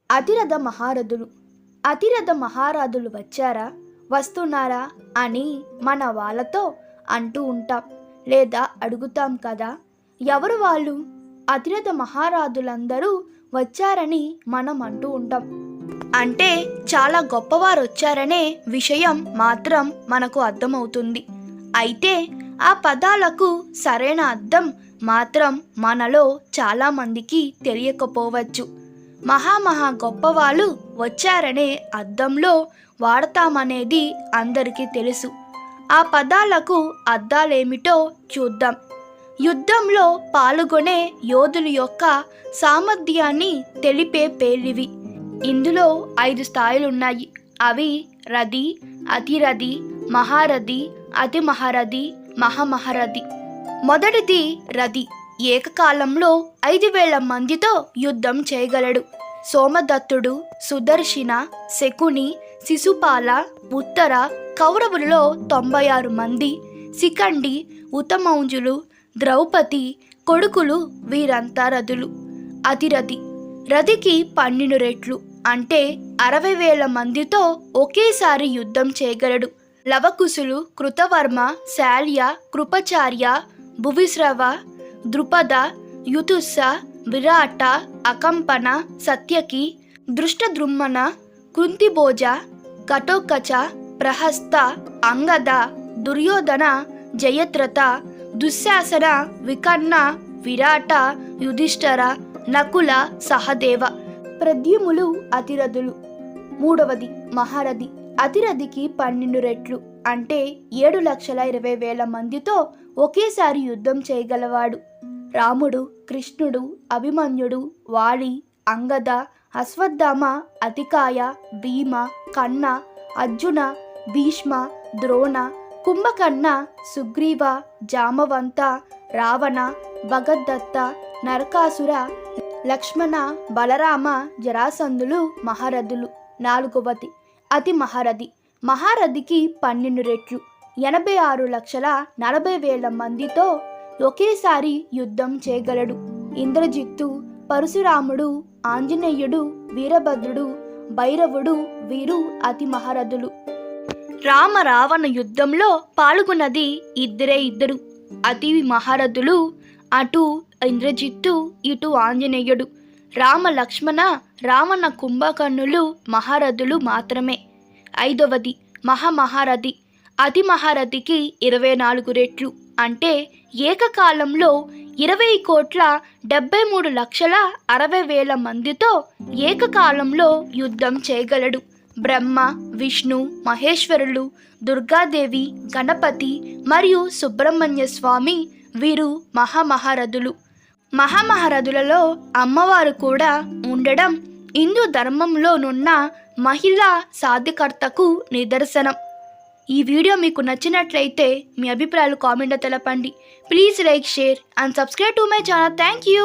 అతిరథ మహారథులు. అతిరథ మహారథులు వచ్చారా, వస్తున్నారా అని మన వాళ్ళతో అంటూ ఉంటాం లేదా అడుగుతాం కదా. ఎవరు వాళ్ళు? అతిరథ మహారథులందరూ వచ్చారని మనం అంటూ ఉంటాం. అంటే చాలా గొప్పవారు వచ్చారనే విషయం మాత్రం మనకు అర్థమవుతుంది. అయితే ఆ పదాలకు సరైన అర్థం మాత్రం మనలో చాలామందికి తెలియకపోవచ్చు. మహా గొప్పవాళ్ళు వచ్చారనే అర్థంలో వాడతామనేది అందరికీ తెలుసు. ఆ పదాలకు అర్థాలేమిటో చూద్దాం. యుద్ధంలో పాల్గొనే యోధుల యొక్క సామర్థ్యాన్ని తెలిపే పేర్లివి. ఇందులో 5 స్థాయిలున్నాయి. అవి రథి, అతిరథి, మహారథి, అతి మహారథి, మహామహారథి. మొదటిది రథి. ఏకకాలంలో 5,000 మందితో యుద్ధం చేయగలడు. సోమదత్తుడు, సుదర్శన, శకుని, శిశుపాల, ఉత్తర, కౌరవులలో 96 మంది, శిఖండి, ఉతమౌంజులు, ద్రౌపది కొడుకులు వీరంతా రథులు. అతిరథి. రథికి 12 రెట్లు అంటే 60,000 మందితో ఒకేసారి యుద్ధం చేయగలడు. లవకుశులు, కృతవర్మ, శాల్య, కృపచార్య, భువిశ్రవ, ద్రుపద, యుతుస్స, విరాట, అకంపన, సత్యకి, దృష్టద్రుమ్మన, కృంతిభోజ, ఘటోత్కచ, ప్రహస్త, అంగద, దుర్యోధన, జయద్రథ, దుశ్శాసన, వికర్ణ, విరాట, యుధిష్ఠర, నకుల, సహదేవ. ప్రద్యుమ్నులు అతిరథులు. మూడవది మహారథి. అతిరథికి 12 రెట్లు అంటే 7,20,000 మందితో ఒకేసారి యుద్ధం చేయగలవాడు. రాముడు, కృష్ణుడు, అభిమన్యుడు, వాలి, అంగద, అశ్వత్థామ, అతికాయ, భీమ, కన్న, అర్జున, భీష్మ, ద్రోణ, కుంభకర్ణ, సుగ్రీవ, జామవంత, రావణ, భగదత్త, నరకాసుర, లక్ష్మణ, బలరామ, జరాసంధులు మహారథులు. నాలుగవది అతి మహారథి. మహారథికి 12 రెట్లు 86,40,000 మందితో ఒకేసారి యుద్ధం చేయగలడు. ఇంద్రజిత్తు, పరశురాముడు, ఆంజనేయుడు, వీరభద్రుడు, భైరవుడు వీరు అతి మహారథులు. రామ రావణ యుద్ధంలో పాల్గొన్నది ఇద్దరు అతి మహారథులు. అటు ఇంద్రజిత్తు, ఇటు ఆంజనేయుడు. రామ లక్ష్మణ, రావణ, కుంభకర్ణులు మహారథులు మాత్రమే. ఐదవది మహామహారథి. అతి మహారథికి 24 రెట్లు అంటే ఏకకాలంలో 20,73,60,000 మందితో ఏకకాలంలో యుద్ధం చేయగలడు. బ్రహ్మ, విష్ణు, మహేశ్వరులు, దుర్గాదేవి, గణపతి మరియు సుబ్రహ్మణ్య స్వామి వీరు మహామహారథులు. మహామహారథులలో అమ్మవారు కూడా ఉండడం హిందూ ధర్మంలోనున్న మహిళా సాధికారతకు నిదర్శనం. ఈ వీడియో మీకు నచ్చినట్లయితే మీ అభిప్రాయాలు కామెంట్లో తెలపండి. Please like, share and subscribe to my channel. Thank you.